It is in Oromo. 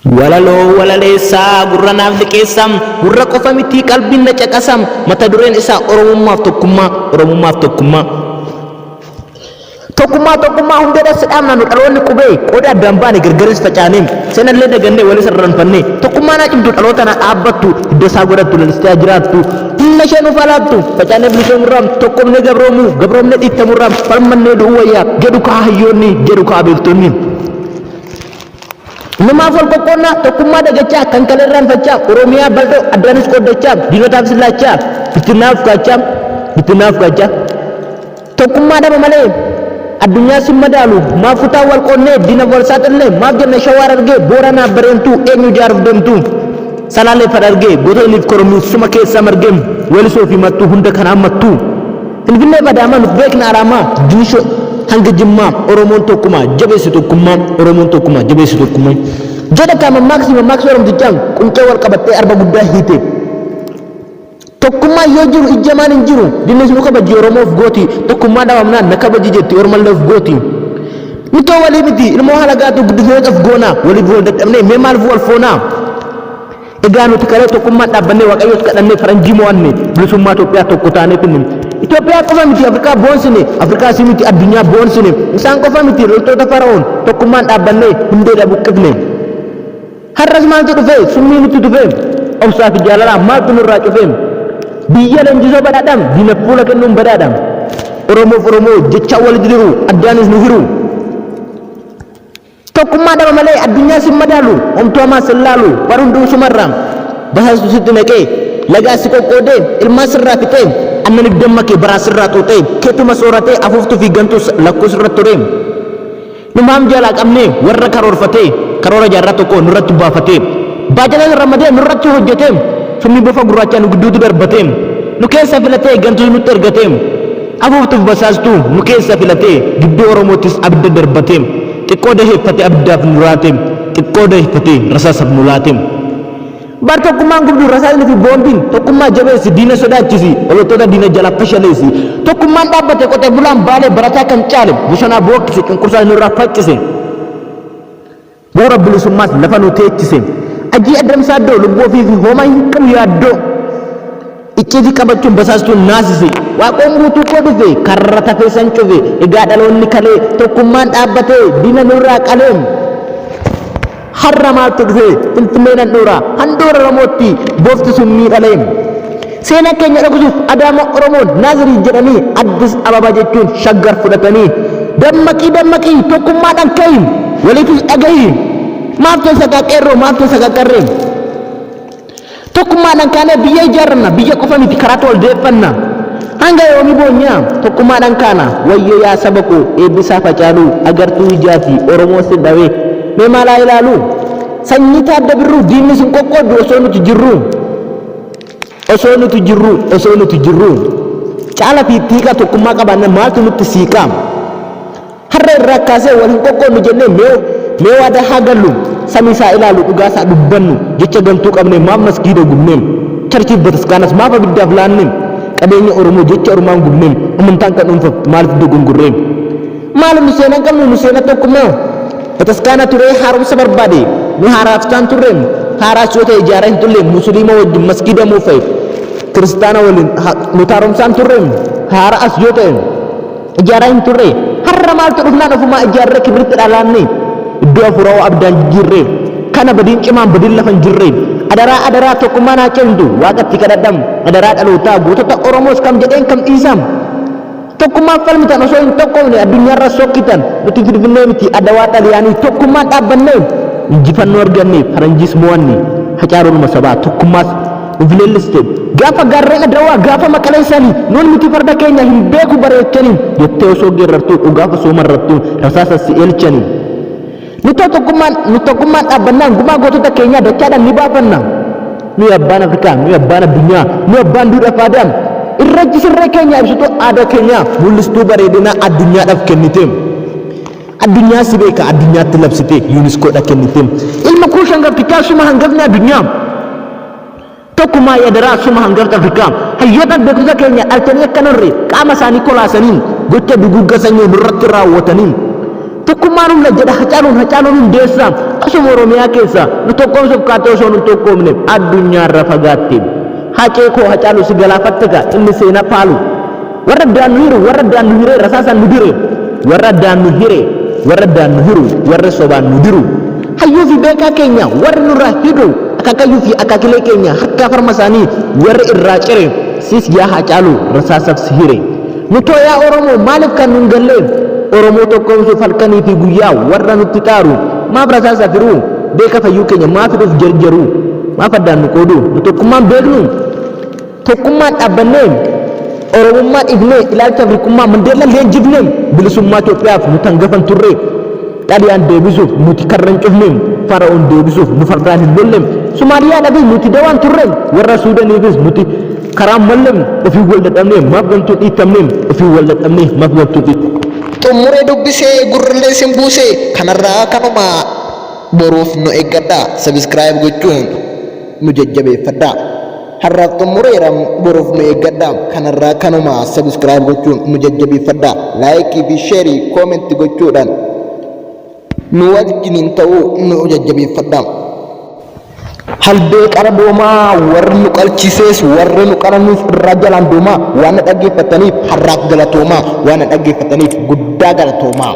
Walaloo walaleessaa gurra naaf liqeessam gurra qofa miti qalbiin na caqasam mata dureen isaa oromummaaf tokkummaa tokkummaa hundeedha sidhaamna nu dhaloonni qubee qooda addaan baane gargaris facaaneem seenallee dagannee walis irraanfannee tokkummaa naa cimtu dhaloota na dhaabbattu hidda isaa godhattu lalistaa jiraattu humna ishee nuuf alaattu facaanee bilishoomurraam tokkomne gabroomne dhiittamurraam falmannee du'uu wayyaa jedhu kaa hayyoonni jedhu kaa beektonni namaaf wal qoqqoonnaa tokkummaa dagachaa kan kaleerraan fachaa oromiyaa bal'oo addaanis qoddachaa diinotaaf sillaachaa bittinnaaf gaachaa tokkummaa dhaba malee addunyaa sin madaalu maaf kutaa wal qoonnee diina wal saaxillee maaf jenna shawaar argee booranaa bareentuu eenyu jaaruuf deemtu salaalee fadha argee gootoliif koromii suma keessaa margeem welisoo fi mattuu hunda kanaan mattuu finfinnee badaamaa nuuf beekna alaamaa diinshoo hanga jimmaa oromoon tokkummaa jabeessi tokkummaa jedha kaama maaks oromtichaan quncee wal qabattee arba guddaa hiite tokkummaa yoo jiru ijjamaan hin jiru dinnis nu kabaji oromoof gooti tokkummaa dhabamnaan na kabaji jetti ormalleef gooti mitoo walii miti ilmoo halagaatu guddifootaaf goonaa waliif wal dadhabnee mee maaliif wal foonaa egaa nuti kalee tokkummaa dhaabbannee waaqayyoos kadhannee faranjii mo'anne bilisummaa Itoophiyaa tokko taanee finne Itoophiyaa qofa miti Afrikaa boonsine Afrikaa si miti addunyaa boonsine isaan qofa miti loltoota fara'oon tokkummaan dhaabbannee hundeedha buqqifne har'as maaltu dhufe summii nutti dhufe obsaa fi jaalalaa maaltu nurraa cufe biyya leenjisoo badhaadhaan diina fuula kennuun badhaadhaan oromoof oromoo jecha wal diriiru addaanis nu hiru tokkummaa dhaba malee addunyaa sin madaalu homtuu hamaa sin laalu war hunduu sumarraa basaastu sitti naqee lagaa si qoqqoodee ilmaa sirraa fixee annaniif dammaqee baraa sirraa xuuxee keetuma sooratee afuuftuu fi gantuu lakkoo sirra turee numaam jaalaa qabnee warra karoorfatee karoora jaarraa tokko nurratti baafatee baajalaan ramadee nurratti hojjetee summi bofa gurraachaa nu gidduutti darbatee nu keessa filatee gantuu nutti ergatee afuuftuuf basaastuu nu keessa filatee gidduu oromootis abidda darbatee xiqqoo daheeffatee abiddaaf nu laatee xiqqoo daheeffatee rasaasaaf nu laatee bar tokkummaan gubduu rasaasni fi boombiin tokkummaa jabeessi diina sodaachisi olottoota diina jala fashaleessi tokkummaan dhaabbate qotee bulaan baalee barataa kan caale bosonaa bookkise cunqursaa nurraa faccise bu'uura bilisummaas lafa nu teechise ajii addamsaa iddoo lubbuu ofii fi homaa hin qabu yaaddoo icciitii qabachuun basaastuun naasise waaqoon guutuu koo dhufe karra tafeessan cufe egaa dhaloonni kalee tokkummaan dhaabbatee diina nurraa qalee har'a maaltu dhufe finfinneen handhuura handhuura oromootti boofti summii dhalee seenaa keenya dhoksuuf adaama oromoon naazirii jedhanii addis ababa jechuun shaggar fudhatanii dammaqii tokkummaadhaan ka'i waliifis dhagahi maaf keessa qaqeerroo maaf keessa qaqarree tokkummaadhaan kaanee biyya ijaarranna biyya qofa miti karaatu ol deeffanna hanga yoomii boonyaa tokkummaadhaan kaana wayyoo yaa saba koo eebbisaa facaaluu agartuu ijaati oromoo si dhawee mee maalaa ilaalu sanyii taadda birruu diinni sin qoqqoodu osoo nuti jirru caala fi tiiqa tokkummaa qabaanne maaltu nutti siiqaa har'a irraa kaasee wal hin qoqqoodnu jennee mee waadaa haa gallu samii isaa ilaalu dhugaa isaa dubbannu jecha gantuu qabne maaf maskiida gubneem charchiif bataskaanas maaf abiddaaf laanneem qabeenya oromoo jecha ormaan gubneem amantaan kan dhuunfaf maaliif dogongorreem maaliif nu seenaa qabnu nu seena tokkummaa bataskaana turee haaromsa barbaade nu haaraaftaan turreem haaraas yoo ta'e ijaaraa hin turre musliima wajjin maskiida muufa'e kiristaana waliin nu haaromsaan turreem haaraas yoo ta'e ijaaraa hin turre har'a maaltu dhufnaan ofumaa ijaarree kibritti dhalaanne iddoo afuraa abdaan jirre kana badiin cimaan badiin lafa hin jirre adaraa tokkummaa naa cimtu waaqatti kadhadham adaraa dhalootaa gootota oromoos kam jedheen kam dhiisam tokkummaan falmitan osoo hin tokkoomne addunyaarra sokkitan nuti finfinnee miti adawaa xaliyaanii tokkummaan dhaabbannee injifannoo arganne faranjiis mo'anne hacaaroonuma sabaa tokkummaas ufileelliste gaafa gaarreen adawaa gaafa maqaleessanii nuun miti farda keenya hin beeku bareechanii jettee osoo geerartuu dhugaafa soomarrattuu rasaasa si eelchanii nu tokkummaan dhaabbannaan gumaa gootota keenyaa dachaadhaan ni baafanna nuyi abbaan afrikaa nuyi abbaan addunyaa nuyi abbaan duudhaa faadaan irreechi sirree keenya ibsituu aadaa keenya mul'istuu bareedinaa addunyaadhaaf kennite addunyaa si beeka addunyaatti labsite yuuniskoodha kennite ilma kuu shangaftichaa suma hangafni addunyaa tokkummaa yadaraa suma hangafta afrikaa hayyoota beekumsa keenya dhalchanii akkanarre qaama isaanii kolaasaniin gocha dugugga sanyii nurratti raawwataniin tokkummaanum la jedha hacaaluun hundeessaa asuma oromiyaa keessa nu tokkoomsuuf kaatee osoo nu tokkoomne addunyaarra fagaatti hacee koo hacaaluu si galaafattega inni seenaa paalu warra daan nu hiru warra daan nu hiree rasaasan nu dire warra daan nu hire warra daan nu hiru warra sobaan nu diru hayyuu fi beekaa keenya warra nurraa hidhu akaakayyuu fi akaakilee keenya harkaa farma isaanii warra irraa cire sis yaa hacaaluu rasaasaaf si hire nu tooyaa oromoo maaliif kan nun gallee oromoo tokkoomsuuf halkanii fi guyyaa warra nutti xaaru maaf rasaasaaf hiruu beeka fayyuu keenya maaf hidhuuf jarjaru maaf addaan nu qoodu nu tokkummaan beeknu tokkummaan dhaabbannee oromummaa dhibnee ilaalcha afrikummaa mandeella leenjifnee bilisummaa Itoophiyaaf nu tangafan turre xaliyaan deebisuuf nuti karran cufneem fara'oon deebisuuf nu fardaan hin lolleem Somaaliyaa dhabii nuti dawaan turre warra Suudaaniifis nuti karaan malleem ofii wal dadhabnee maaf gamtuu dhiittamneem ofii wal dadhabnee maaf gamtuu dhiittamneem. Xumuree dubbisee gurraalee sin buusee kanarraa kanuma boruuf nu eeggadhaa sabiskiraayib gochuun nu jajjabeeffadhaa. Har'aaf xumureera boruuf nu eeggadhaa kanarraa kanuma sabiskiraayib gochuun nu jajjabeeffadhaa. Laayikii fi sheerii koomentii gochuudhaan nu wajjiniin ta'uu nu jajjabeeffadhaa. Halbee qara doomaa warri nu qalchisees warri nu qaranuus irraa jalaan doomaa waan dhaggeeffataniif har'aaf galatoomaa waan dhaggeeffataniif guddaa galatoomaa.